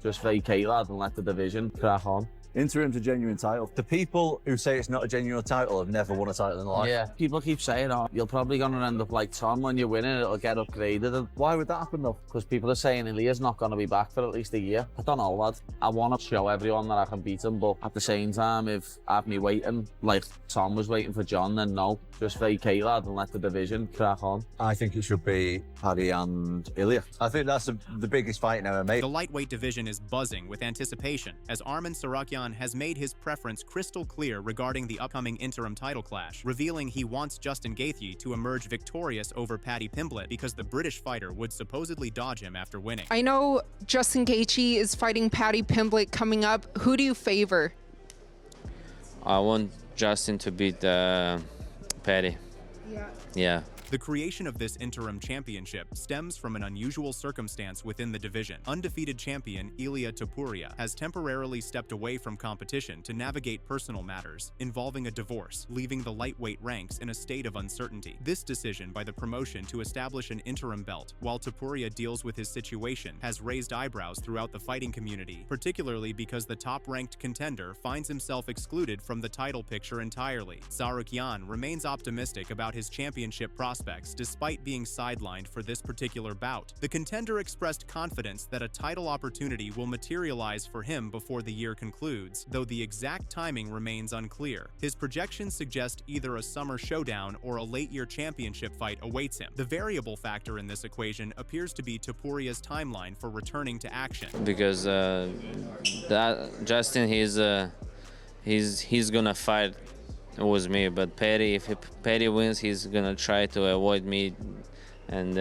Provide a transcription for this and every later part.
Just vacate, lad, and let the division crack on. Interim's a genuine title. The people who say it's not a genuine title have never won a title in life. Yeah, people keep saying, oh, you're probably going to end up like Tom when you win it, it'll get upgraded. And why would that happen though? Because people are saying Ilia's not going to be back for at least a year. I don't know, lad. I want to show everyone that I can beat him, but at the same time, if I have me waiting, like Tom was waiting for John, then no. Just vacate, lad, and let the division crack on. I think it should be Paddy and Ilya. I think that's the biggest fight in MMA. The lightweight division is buzzing with anticipation as Arman Tsarukyan has made his preference crystal clear regarding the upcoming interim title clash, revealing he wants Justin Gaethje to emerge victorious over Paddy Pimblett because the British fighter would supposedly dodge him after winning. I know Justin Gaethje is fighting Paddy Pimblett coming up. Who do you favor? I want Justin to beat Paddy. Yeah. The creation of this interim championship stems from an unusual circumstance within the division. Undefeated champion Ilia Topuria has temporarily stepped away from competition to navigate personal matters involving a divorce, leaving the lightweight ranks in a state of uncertainty. This decision by the promotion to establish an interim belt while Topuria deals with his situation has raised eyebrows throughout the fighting community, particularly because the top-ranked contender finds himself excluded from the title picture entirely. Tsarukyan remains optimistic about his championship prospects despite being sidelined for this particular bout. The contender expressed confidence that a title opportunity will materialize for him before the year concludes, though the exact timing remains unclear. His projections suggest either a summer showdown or a late-year championship fight awaits him. The variable factor in this equation appears to be Topuria's timeline for returning to action. Because Justin, he's gonna fight with me, but Paddy, if Paddy wins, he's gonna try to avoid me and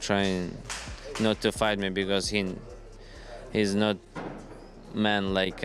trying not to fight me because he's not man like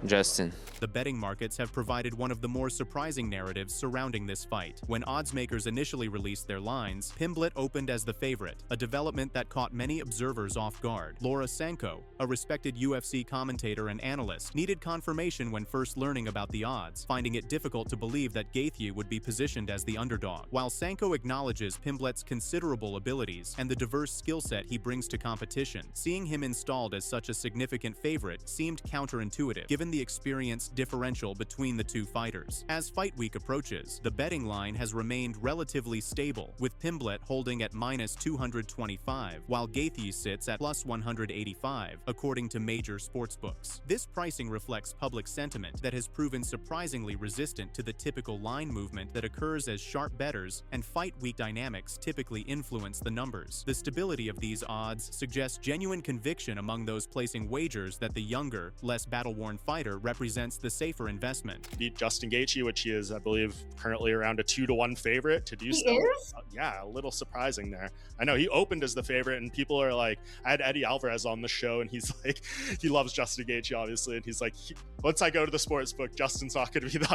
Justin. The betting markets have provided one of the more surprising narratives surrounding this fight. When oddsmakers initially released their lines, Pimblett opened as the favorite, a development that caught many observers off guard. Laura Sanko, a respected UFC commentator and analyst, needed confirmation when first learning about the odds, finding it difficult to believe that Gaethje would be positioned as the underdog. While Sanko acknowledges Pimblett's considerable abilities and the diverse skill set he brings to competition, seeing him installed as such a significant favorite seemed counterintuitive, given the experienced differential between the two fighters. As fight week approaches, the betting line has remained relatively stable, with Pimblett holding at -225, while Gaethje sits at +185, according to major sportsbooks. This pricing reflects public sentiment that has proven surprisingly resistant to the typical line movement that occurs as sharp bettors and fight week dynamics typically influence the numbers. The stability of these odds suggests genuine conviction among those placing wagers that the younger, less battle-worn fighter represents the safer investment. Beat Justin Gaethje, which he is, I believe, currently around a 2-to-1 favorite to do so. He is? Yeah, a little surprising there. I know he opened as the favorite, and people are like, I had Eddie Alvarez on the show, and he's like, he loves Justin Gaethje, obviously, and he's like, once I go to the sports book, Justin's not going to be the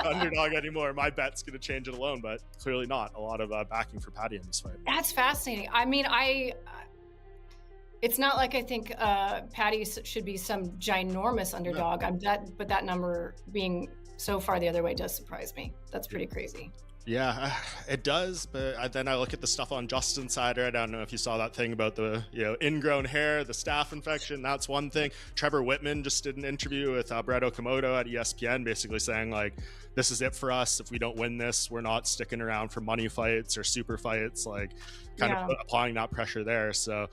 underdog anymore. My bet's going to change it alone, but clearly not. A lot of backing for Paddy in this fight. That's fascinating. I mean, it's not like I think Paddy should be some ginormous underdog. But that number being so far the other way does surprise me. That's pretty crazy. Yeah, it does. But then I look at the stuff on Justin's side. I don't know if you saw that thing about the ingrown hair, the staph infection. That's one thing. Trevor Whitman just did an interview with Brett Okamoto at ESPN, basically saying like, this is it for us. If we don't win this, we're not sticking around for money fights or super fights. Like, kind of applying that pressure there. So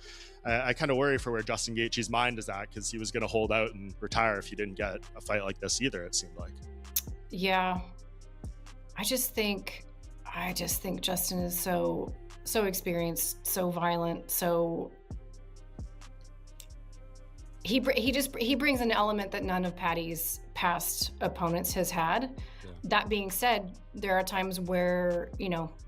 I kind of worry for where Justin Gaethje's mind is at, because he was going to hold out and retire if he didn't get a fight like this either, it seemed like. Yeah. I just think Justin is so experienced, so violent, so he brings an element that none of Paddy's past opponents has had. Yeah. That being said, there are times where,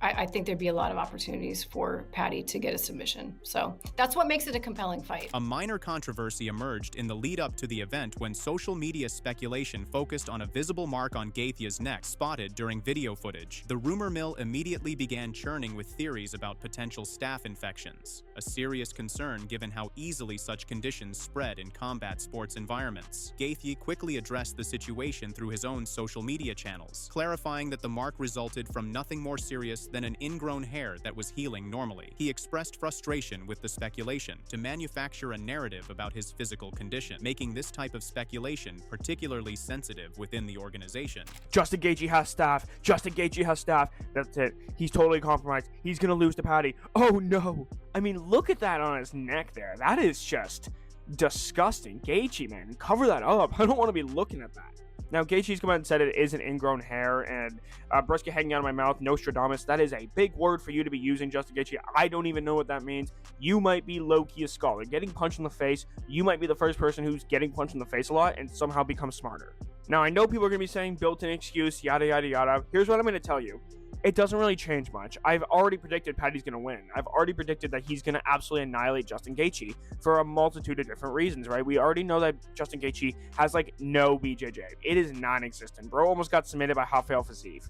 I think there'd be a lot of opportunities for Paddy to get a submission. So that's what makes it a compelling fight. A minor controversy emerged in the lead up to the event when social media speculation focused on a visible mark on Gaethje's neck spotted during video footage. The rumor mill immediately began churning with theories about potential staph infections, a serious concern given how easily such conditions spread in combat sports environments. Gaethje quickly addressed the situation through his own social media channels, clarifying that the remark resulted from nothing more serious than an ingrown hair that was healing normally. He expressed frustration with the speculation to manufacture a narrative about his physical condition, making this type of speculation particularly sensitive within the organization. Justin Gaethje has staff. Justin Gaethje has staff. That's it. He's totally compromised. He's going to lose to Paddy. Oh, no. I mean, look at that on his neck there. That is just disgusting. Gaethje, man, cover that up. I don't want to be looking at that. Now, Gaethje's come out and said it is an ingrown hair and brisket hanging out of my mouth, Nostradamus. That is a big word for you to be using, Justin Gaethje. I don't even know what that means. You might be low-key a scholar. Getting punched in the face, you might be the first person who's getting punched in the face a lot and somehow become smarter. Now, I know people are going to be saying built-in excuse, yada, yada, yada. Here's what I'm going to tell you. It doesn't really change much. I've already predicted Paddy's going to win. I've already predicted that he's going to absolutely annihilate Justin Gaethje for a multitude of different reasons, right? We already know that Justin Gaethje has, like, no BJJ. It is non-existent. Bro almost got submitted by Rafael Fiziev.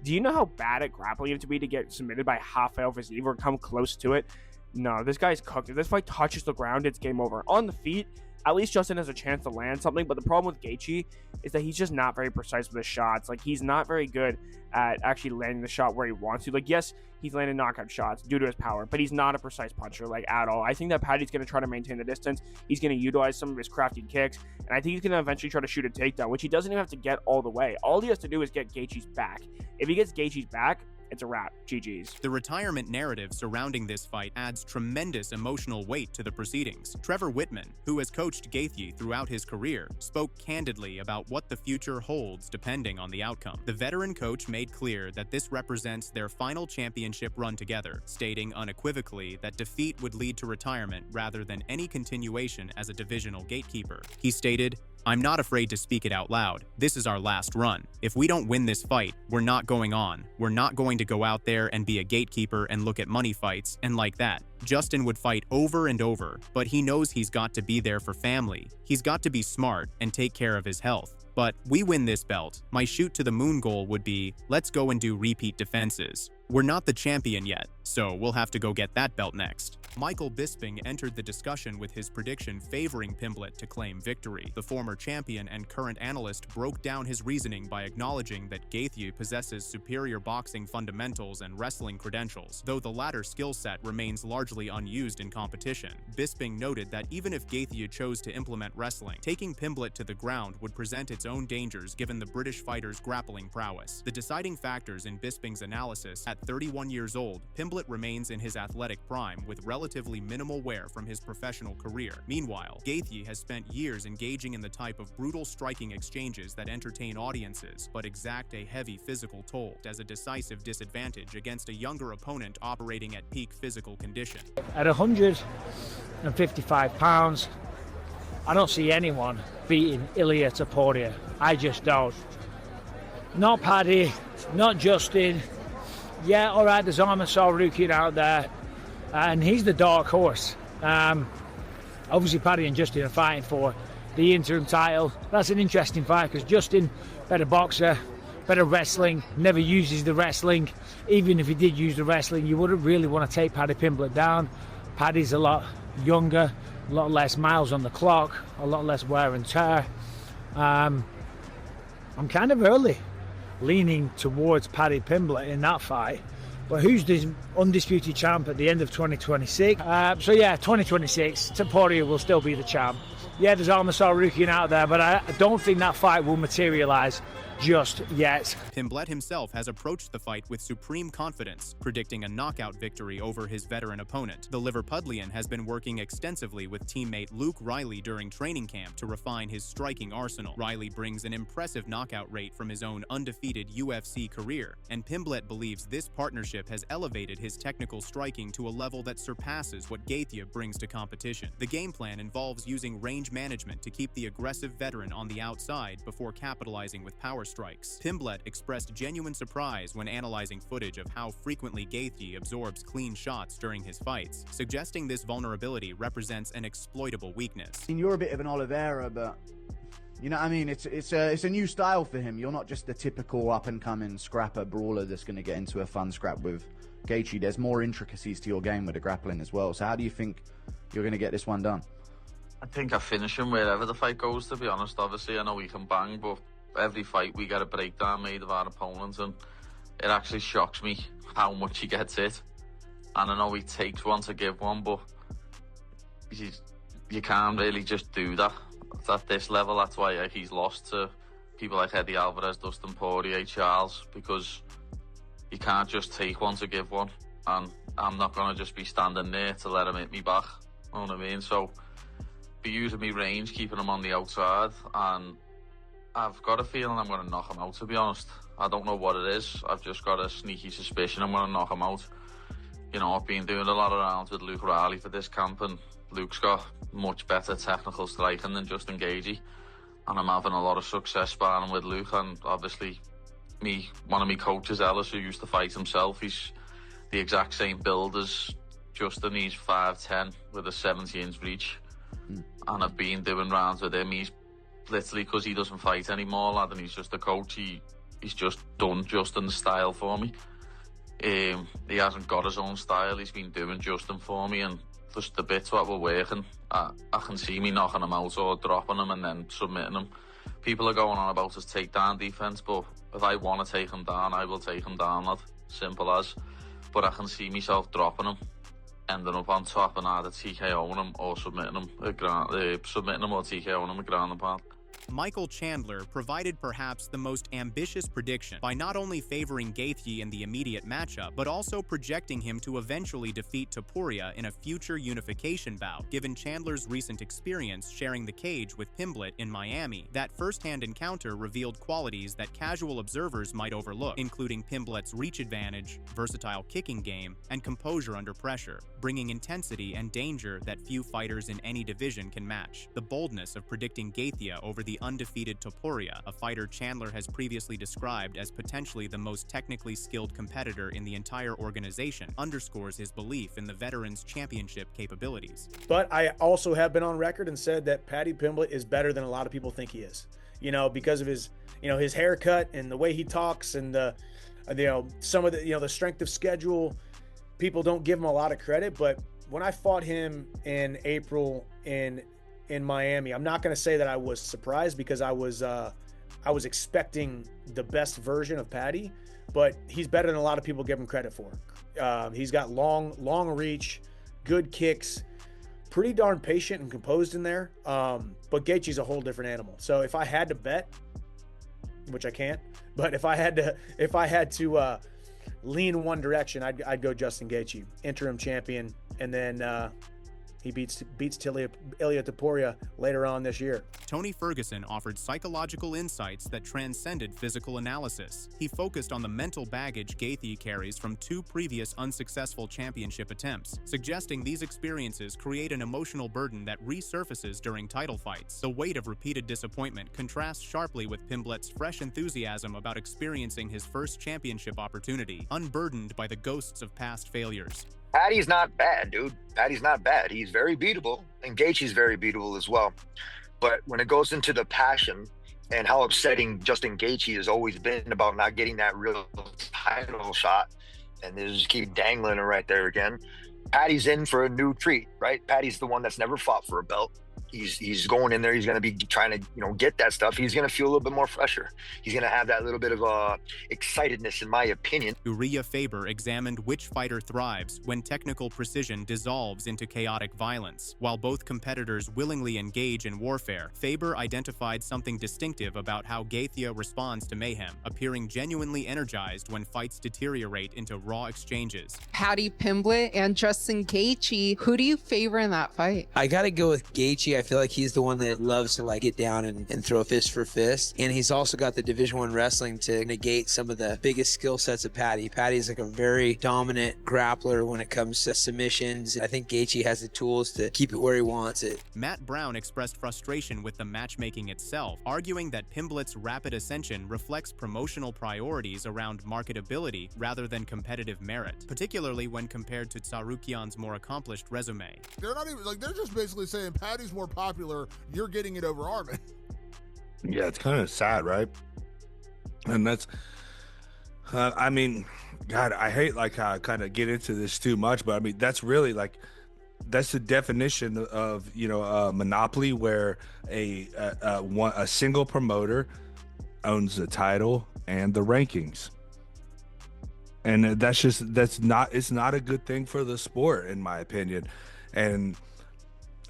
Do you know how bad at grappling you have to be to get submitted by Rafael Fiziev or come close to it? No, this guy's cooked. If this fight touches the ground, it's game over. On the feet, at least Justin has a chance to land something, but the problem with Gaethje is that he's just not very precise with his shots. Like, he's not very good at actually landing the shot where he wants to. Like, yes, he's landing knockout shots due to his power, but he's not a precise puncher, like, at all. I think that Paddy's going to try to maintain the distance. He's going to utilize some of his crafty kicks, and I think he's going to eventually try to shoot a takedown, which he doesn't even have to get all the way. All he has to do is get Gaethje's back. If he gets Gaethje's back, it's a wrap. GG's. The retirement narrative surrounding this fight adds tremendous emotional weight to the proceedings. Trevor Whitman, who has coached Gaethje throughout his career, spoke candidly about what the future holds depending on the outcome. The veteran coach made clear that this represents their final championship run together, stating unequivocally that defeat would lead to retirement rather than any continuation as a divisional gatekeeper. He stated, "I'm not afraid to speak it out loud. This is our last run. If we don't win this fight, we're not going on. We're not going to go out there and be a gatekeeper and look at money fights and like that." Justin would fight over and over, but he knows he's got to be there for family. He's got to be smart and take care of his health. But we win this belt. My shoot to the moon goal would be, let's go and do repeat defenses. We're not the champion yet, so we'll have to go get that belt next. Michael Bisping entered the discussion with his prediction favoring Pimblett to claim victory. The former champion and current analyst broke down his reasoning by acknowledging that Gaethje possesses superior boxing fundamentals and wrestling credentials, though the latter skill set remains largely unused in competition. Bisping noted that even if Gaethje chose to implement wrestling, taking Pimblett to the ground would present its own dangers given the British fighter's grappling prowess. The deciding factors in Bisping's analysis: at 31 years old, Pimblett remains in his athletic prime with relatively minimal wear from his professional career. Meanwhile, Gaethje has spent years engaging in the type of brutal striking exchanges that entertain audiences but exact a heavy physical toll as a decisive disadvantage against a younger opponent operating at peak physical condition. At 155 pounds, I don't see anyone beating Ilia Topuria. I just don't. Not Paddy, not Justin. Yeah, all right, there's Arman Tsarukyan out there, and he's the dark horse. Obviously, Paddy and Justin are fighting for the interim title. That's an interesting fight because Justin, better boxer, better wrestling, never uses the wrestling. Even if he did use the wrestling, you wouldn't really want to take Paddy Pimblett down. Paddy's a lot younger, a lot less miles on the clock, a lot less wear and tear. I'm kind of early leaning towards Paddy Pimblett in that fight. But who's the undisputed champ at the end of 2026? So yeah, 2026, Topuria will still be the champ. Yeah, there's Arman Tsarukyan out there, but I don't think that fight will materialize just yet. Pimblett himself has approached the fight with supreme confidence, predicting a knockout victory over his veteran opponent. The Liverpudlian has been working extensively with teammate Luke Riley during training camp to refine his striking arsenal. Riley brings an impressive knockout rate from his own undefeated UFC career, and Pimblett believes this partnership has elevated his technical striking to a level that surpasses what Gaethje brings to competition. The game plan involves using range management to keep the aggressive veteran on the outside before capitalizing with power strikes. Pimblett expressed genuine surprise when analyzing footage of how frequently Gaethje absorbs clean shots during his fights, suggesting this vulnerability represents an exploitable weakness. You're a bit of an Oliveira, but you know what I mean? It's a new style for him. You're not just the typical up-and-coming scrapper brawler that's going to get into a fun scrap with Gaethje. There's more intricacies to your game with the grappling as well. So how do you think you're going to get this one done? I think I finish him wherever the fight goes, to be honest. Obviously, I know he can bang, but every fight we get a breakdown made of our opponents, and it actually shocks me how much he gets hit. And I know he takes one to give one, but you can't really just do that at this level. That's why he's lost to people like Eddie Alvarez, Dustin Poirier, Charles, because you can't just take one to give one. And I'm not going to just be standing there to let him hit me back. You know what I mean? So be using me range, keeping him on the outside, and I've got a feeling I'm going to knock him out, to be honest. I don't know what it is. I've just got a sneaky suspicion I'm going to knock him out. You know, I've been doing a lot of rounds with Luke Riley for this camp, and Luke's got much better technical striking than Justin Gaethje, and I'm having a lot of success sparring with Luke. And obviously one of my coaches, Ellis, who used to fight himself, he's the exact same build as Justin. He's 5'10" with a 70-inch reach, and I've been doing rounds with him. He's literally, because he doesn't fight anymore, lad, and he's just a coach, he's just done Justin's style for me. He hasn't got his own style. He's been doing Justin for me, and just the bits what we're working, I can see me knocking him out or dropping him and then submitting him. People are going on about his takedown defense, but if I want to take him down, I will take him down, lad. Simple as. But I can see myself dropping him, ending up on top and either TKOing him or submitting him or TKOing him a ground and pound. Michael Chandler provided perhaps the most ambitious prediction by not only favoring Gaethje in the immediate matchup, but also projecting him to eventually defeat Topuria in a future unification bout. Given Chandler's recent experience sharing the cage with Pimblett in Miami, that first-hand encounter revealed qualities that casual observers might overlook, including Pimblett's reach advantage, versatile kicking game, and composure under pressure, bringing intensity and danger that few fighters in any division can match. The boldness of predicting Gaethje over the undefeated Topuria, a fighter Chandler has previously described as potentially the most technically skilled competitor in the entire organization, underscores his belief in the veteran's championship capabilities. But I also have been on record and said that Paddy Pimblett is better than a lot of people think he is. You know, because of his, his haircut and the way he talks and some of the, the strength of schedule. People don't give him a lot of credit, but when I fought him in April in Miami, I'm not going to say that I was surprised, because I was expecting the best version of Paddy, but he's better than a lot of people give him credit for. He's got long reach, good kicks, pretty darn patient and composed in there. But Gaethje's a whole different animal. So if I had to bet, which I can't, but if I had to lean one direction, I'd go Justin Gaethje, interim champion, and then he beats Ilia Topuria later on this year. Tony Ferguson offered psychological insights that transcended physical analysis. He focused on the mental baggage Gaethje carries from 2 previous unsuccessful championship attempts, suggesting these experiences create an emotional burden that resurfaces during title fights. The weight of repeated disappointment contrasts sharply with Pimblett's fresh enthusiasm about experiencing his first championship opportunity, unburdened by the ghosts of past failures. Paddy's not bad, dude. Paddy's not bad. He's very beatable, and Gaethje's very beatable as well. But when it goes into the passion and how upsetting Justin Gaethje has always been about not getting that real title shot, and they just keep dangling it right there again, Paddy's in for a new treat, right? Paddy's the one that's never fought for a belt. He's going in there. He's going to be trying to, get that stuff. He's going to feel a little bit more fresher. He's going to have that little bit of excitedness, in my opinion. Uriah Faber examined which fighter thrives when technical precision dissolves into chaotic violence. While both competitors willingly engage in warfare, Faber identified something distinctive about how Gaethje responds to mayhem, appearing genuinely energized when fights deteriorate into raw exchanges. Paddy Pimblett and Justin Gaethje, who do you favor in that fight? I gotta go with Gaethje. I feel like he's the one that loves to get down and throw fist for fist. And he's also got the Division I wrestling to negate some of the biggest skill sets of Paddy. Paddy's like a very dominant grappler when it comes to submissions. I think Gaethje has the tools to keep it where he wants it. Matt Brown expressed frustration with the matchmaking itself, arguing that Pimblett's rapid ascension reflects promotional priorities around marketability rather than competitive merit, particularly when compared to Tsarukyan's more accomplished resume. They're not even they're just basically saying Paddy's more popular, you're getting it over Arman. Yeah, it's kind of sad, right? And that's I mean, God, I hate how I kind of get into this too much, but I mean, that's really that's the definition of monopoly, where a single promoter owns the title and the rankings. and it's not a good thing for the sport, in my opinion. And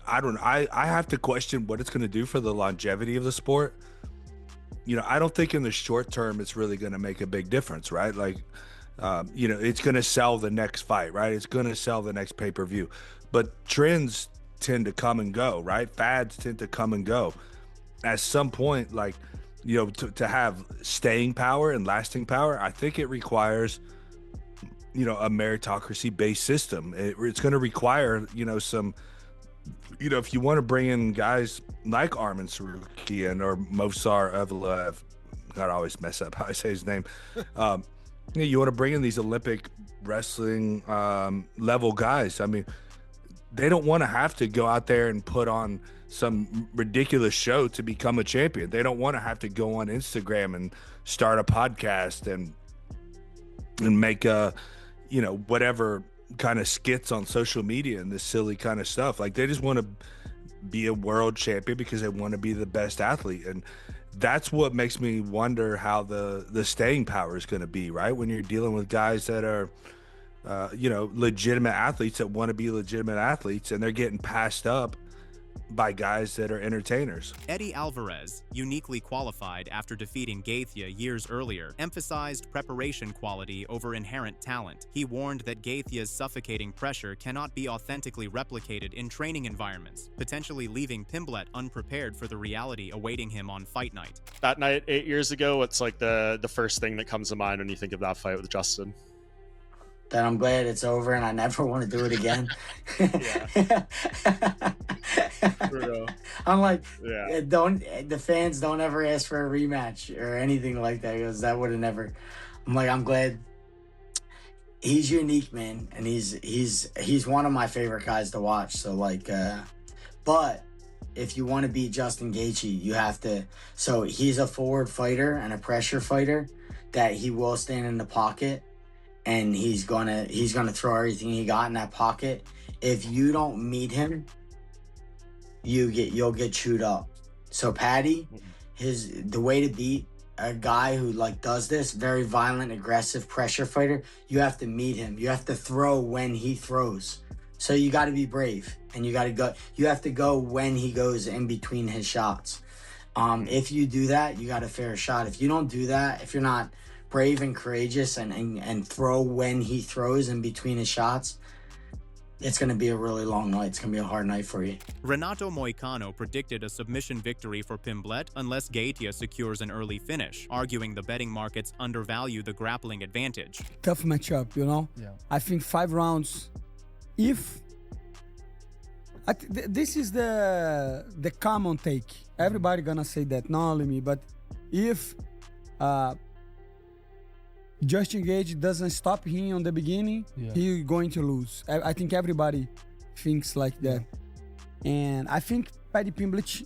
I have to question what it's going to do for the longevity of the sport. I don't think in the short term it's really going to make a big difference, right? Like, it's going to sell the next fight, right? It's going to sell the next pay-per-view. But trends tend to come and go, right? Fads tend to come and go. At some point, like, to have staying power and lasting power, I think it requires, a meritocracy-based system. It's going to require, some, if you want to bring in guys like Arman Tsarukyan or Movsar Evloev, God, I always mess up how I say his name. You want to bring in these Olympic wrestling level guys. I mean, they don't want to have to go out there and put on some ridiculous show to become a champion. They don't want to have to go on Instagram and start a podcast and make whatever kind of skits on social media and this silly kind of stuff. Like, they just want to be a world champion because they want to be the best athlete. And that's what makes me wonder how the staying power is going to be, right? When you're dealing with guys that are, legitimate athletes that want to be legitimate athletes, and they're getting passed up by guys that are entertainers. Eddie Alvarez, uniquely qualified after defeating Gaethje years earlier, emphasized preparation quality over inherent talent. He warned that Gaethje's suffocating pressure cannot be authentically replicated in training environments, potentially leaving Pimblett unprepared for the reality awaiting him on fight night. That night 8 years ago, what's like the first thing that comes to mind when you think of that fight with Justin? That I'm glad it's over and I never want to do it again. I'm like, the fans don't ever ask for a rematch or anything like that, because that would have never. I'm like, I'm glad. He's unique, man, and he's one of my favorite guys to watch. So like, but if you want to beat Justin Gaethje, you have to. So he's a forward fighter and a pressure fighter that he will stand in the pocket. And he's gonna throw everything he got in that pocket. If you don't meet him, you'll get chewed up. So Paddy, the way to beat a guy who like does this, very violent, aggressive pressure fighter, you have to meet him. You have to throw when he throws. So you got to be brave, and you have to go when he goes in between his shots. If you do that, you got a fair shot. If you don't do that, if you're not brave and courageous and throw when he throws in between his shots, it's going to be a really long night. It's going to be a hard night for you. Renato Moicano predicted a submission victory for Pimblett unless Gaethje secures an early finish, arguing the betting markets undervalue the grappling advantage. Tough matchup, Yeah. I think 5 rounds. If this is the common take, everybody gonna say that, not only me, but if Justin Gaethje doesn't stop him on the beginning, he's going to lose. I think everybody thinks like that. And I think Paddy Pimblett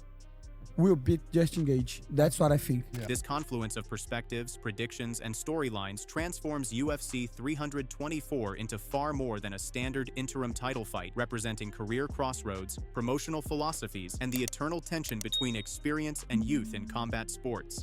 will beat Justin Gaethje. That's what I think. This confluence of perspectives, predictions, and storylines transforms UFC 324 into far more than a standard interim title fight, representing career crossroads, promotional philosophies, and the eternal tension between experience and youth in combat sports.